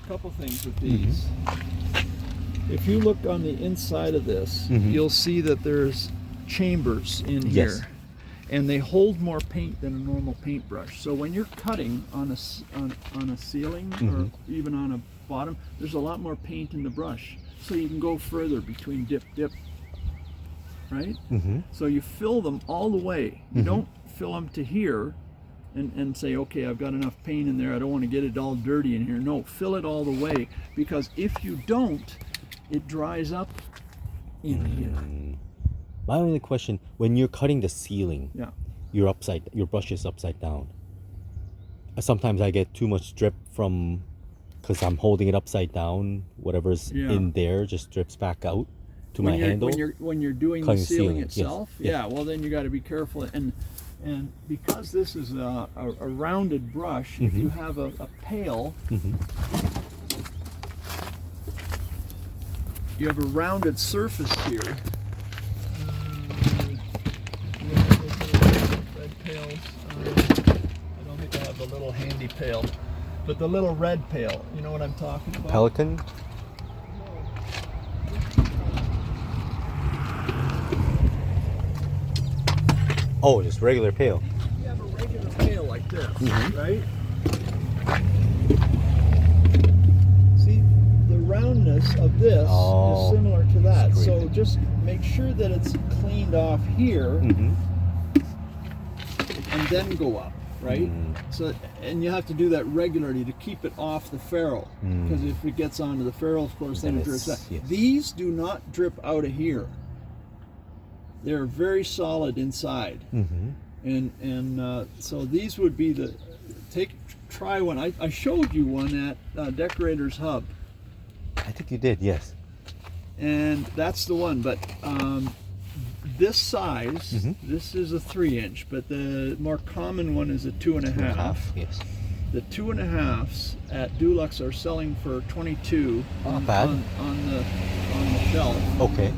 couple things with these. If you look on the inside of this, you'll see that there's chambers in here, and they hold more paint than a normal paintbrush. So when you're cutting on a ceiling or even on a bottom, there's a lot more paint in the brush, so you can go further between dip, right? So you fill them all the way. You don't fill them to here and say, okay, I've got enough paint in there, I don't want to get it all dirty in here. No, fill it all the way, because if you don't, it dries up in here. My only question, when you're cutting the ceiling, your brush is upside down. Sometimes I get too much drip from, because I'm holding it upside down, whatever's in there just drips back out to my handle. When you're doing the ceiling itself, well then you got to be careful. And because this is a rounded brush, if you have a pail, you have a rounded surface here. Red pails. I don't think I have the little handy pail, but the little red pail. You know what I'm talking about? Pelican? Oh, just regular pail. You have a regular pail like this, right? See, the roundness of this is similar to that. So just make sure that it's cleaned off here, and then go up, right? So, and you have to do that regularly to keep it off the ferrule, because if it gets onto the ferrule, of course, then it drips out. These do not drip out of here. They're very solid inside, and so these would be the try one. I showed you one at Decorator's Hub. I think you did, yes. And that's the one, but this size, this is a 3-inch, but the more common one is a 2.5. Yes. The 2.5s at Dulux are selling for $22 Not bad. on the shelf. Okay.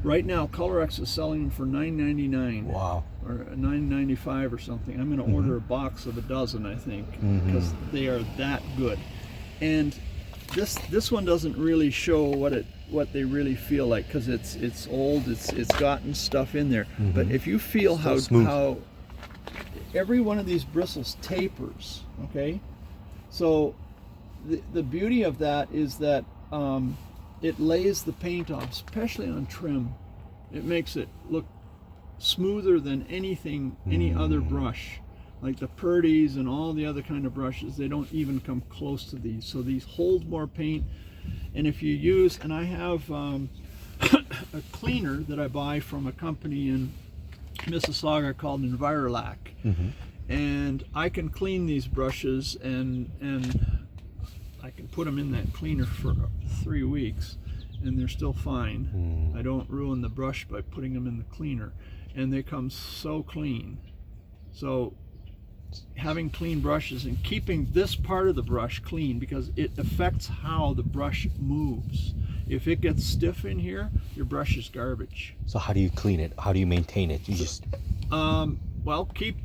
Right now, ColorX is selling them for $9.99. Wow. Or $9.95 or something. I'm going to order a box of a dozen, I think, because they are that good. And this one doesn't really show what they really feel like, because it's old. It's gotten stuff in there. But if you feel how every one of these bristles tapers, okay? So the beauty of that is that it lays the paint off, especially on trim. It makes it look smoother than any other brush. Like the Purdy's and all the other kind of brushes, they don't even come close to these. So these hold more paint. And if you use, and I have a cleaner that I buy from a company in Mississauga called Envirolac. And I can clean these brushes and I can put them in that cleaner for 3 weeks and they're still fine. I don't ruin the brush by putting them in the cleaner, and they come so clean. So having clean brushes and keeping this part of the brush clean, because it affects how the brush moves. If it gets stiff in here, your brush is garbage. So how do you clean it? How do you maintain it? You just well, keep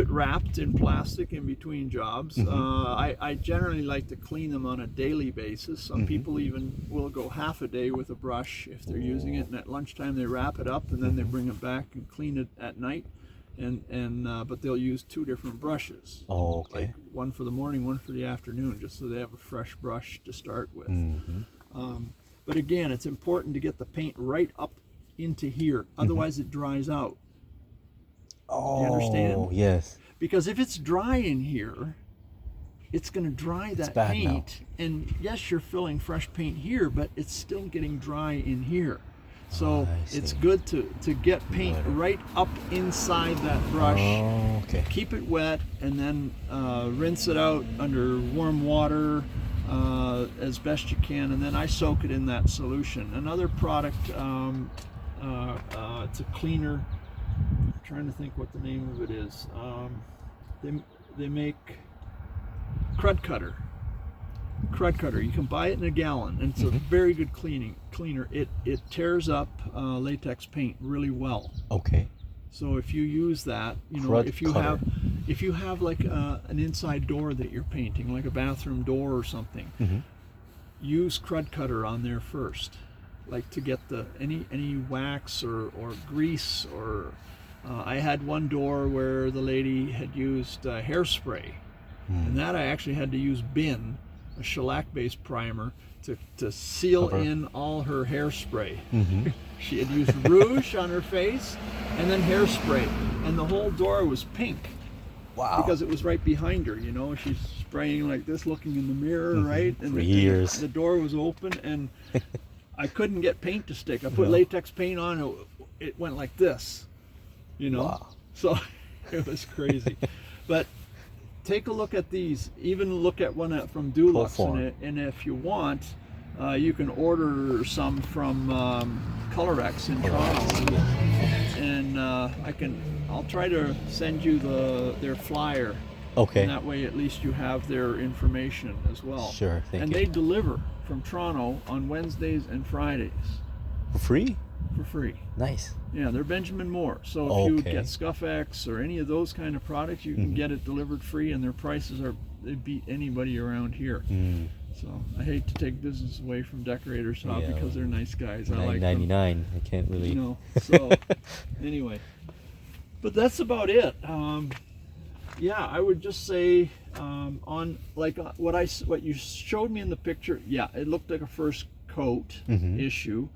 it wrapped in plastic in between jobs. I generally like to clean them on a daily basis. Some people even will go half a day with a brush if they're using it, and at lunchtime they wrap it up and then they bring it back and clean it at night. But they'll use 2 different brushes. Oh, okay. Like one for the morning, one for the afternoon, just so they have a fresh brush to start with. But again, it's important to get the paint right up into here, otherwise it dries out. Oh, you understand? Yes. Because if it's dry in here, it's going to dry that paint. And yes, you're filling fresh paint here, but it's still getting dry in here. So it's good to get paint right up inside that brush. Oh, okay. Keep it wet, and then rinse it out under warm water as best you can, and then I soak it in that solution. Another product, it's a cleaner. I'm trying to think what the name of it is. They make Crud Cutter. Crud Cutter. You can buy it in a gallon, and it's a very good cleaner. It tears up latex paint really well. Okay. So if you use that, you know, Crud if you Cutter. have, if you have like an inside door that you're painting, like a bathroom door or something, use Crud Cutter on there first, like to get the any wax or grease or. I had one door where the lady had used hairspray, and that I actually had to use Bin, a shellac-based primer, to seal in all her hairspray. She had used rouge on her face and then hairspray, and the whole door was pink. Wow! Because it was right behind her. You know, she's spraying like this, looking in the mirror, right? And for years. The door was open, and I couldn't get paint to stick. I put latex paint on it went like this. You know, wow. So it was crazy. But take a look at these. Even look at one from Dulux, and if you want, you can order some from Colorex in Toronto, and I'll try to send you their flyer. Okay. And that way, at least you have their information as well. Sure. Thank you. And they deliver from Toronto on Wednesdays and Fridays. For free? For free. Nice. Yeah, they're Benjamin Moore. So if you get Scuff X or any of those kind of products, you can get it delivered free, and their prices they beat anybody around here. So I hate to take business away from Decorator Shop because they're nice guys. I like them. $9.99. I can't really. You know. So anyway, but that's about it. Yeah, I would just say on like what you showed me in the picture. Yeah, it looked like a first coat issue.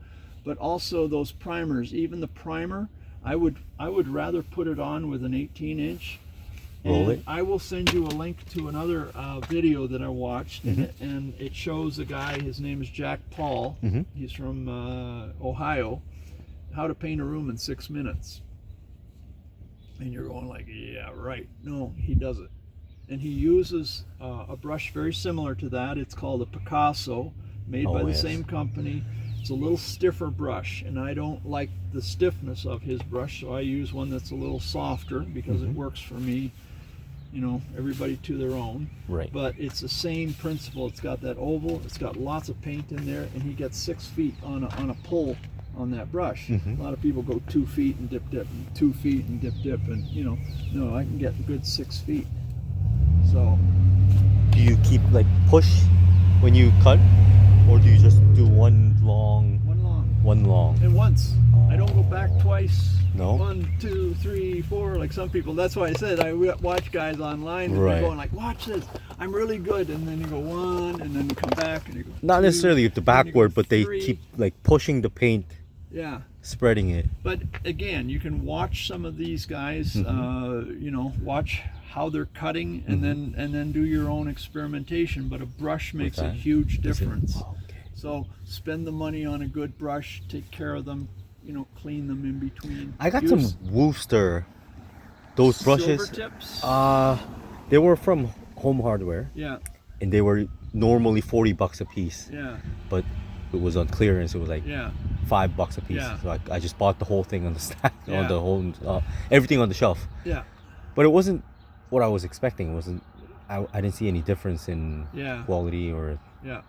But also those primers, even the primer, I would rather put it on with an 18-inch. Roll it. I will send you a link to another video that I watched, and it shows a guy. His name is Jack Paul. He's from Ohio. How to paint a room in 6 minutes. And you're going like, yeah, right. No, he does it, and he uses a brush very similar to that. It's called a Picasso, made by the same company. It's a little stiffer brush, and I don't like the stiffness of his brush, so I use one that's a little softer because it works for me. You know, everybody to their own. Right. But it's the same principle. It's got that oval. It's got lots of paint in there, and he gets 6 feet on a pull on that brush. A lot of people go 2 feet and dip, and 2 feet and dip, and you know, no, I can get a good 6 feet. So. Do you keep like push when you cut? Or do you just do one long? One long. And once. I don't go back twice. No? 1, 2, 3, 4, like some people. That's why I said I watch guys online and they're going like, watch this, I'm really good. And then you go 1, and then you come back and you go Not 2, necessarily the backward, but 3. they keep like pushing the paint. Yeah. Spreading it. But again, you can watch some of these guys, you know, watch how they're cutting, and then do your own experimentation. But a brush makes a huge difference. So spend the money on a good brush, take care of them, you know, clean them in between. I got some Wooster, those brushes. Silver tips? They were from Home Hardware. Yeah. And they were normally $40 a piece. Yeah. But it was on clearance. It was like $5 a piece. Yeah. So I just bought the whole thing on the stack, on the whole, everything on the shelf. Yeah. But it wasn't what I was expecting. It wasn't. I didn't see any difference in quality or. Yeah.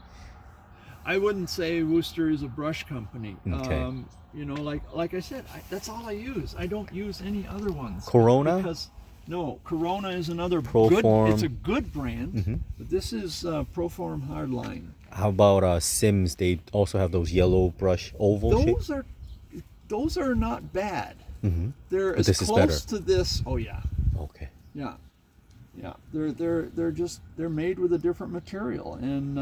I wouldn't say Wooster is a brush company. Okay. You know, like I said, that's all I use. I don't use any other ones. Corona? Because no, Corona is another Proform. good. It's a good brand, but this is Proform Hardline. How about Sims? They also have those yellow brush oval. Those are not bad. They're but as close to this. Oh yeah. Okay. Yeah. Yeah. They're made with a different material, and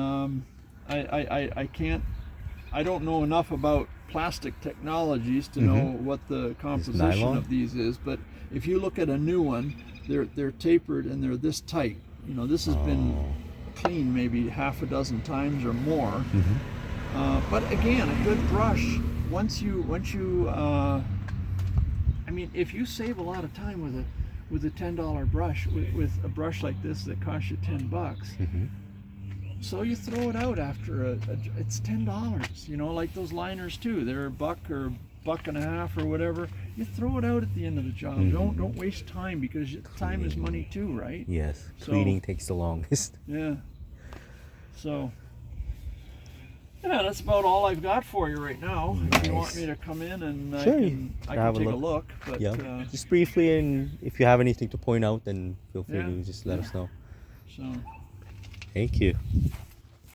I don't know enough about plastic technologies to know what the composition of these is, but if you look at a new one, they're tapered and they're this tight. You know, this has been cleaned maybe half a dozen times or more. But again, a good brush, once you I mean, if you save a lot of time with a $10 brush, with a brush like this that costs you $10, so you throw it out after it's $10. You know, like those liners too. They're $1 or $1.50 or whatever. You throw it out at the end of the job. Don't waste time, because time is money too, right? Yes. Cleaning takes the longest. Yeah. So Yeah, that's about all I've got for you right now. If you want Nice. me to come in and Sure, I have can a take a look. But Yeah, just briefly, and if you have anything to point out, then feel free Yeah, to just let us know. so Thank you.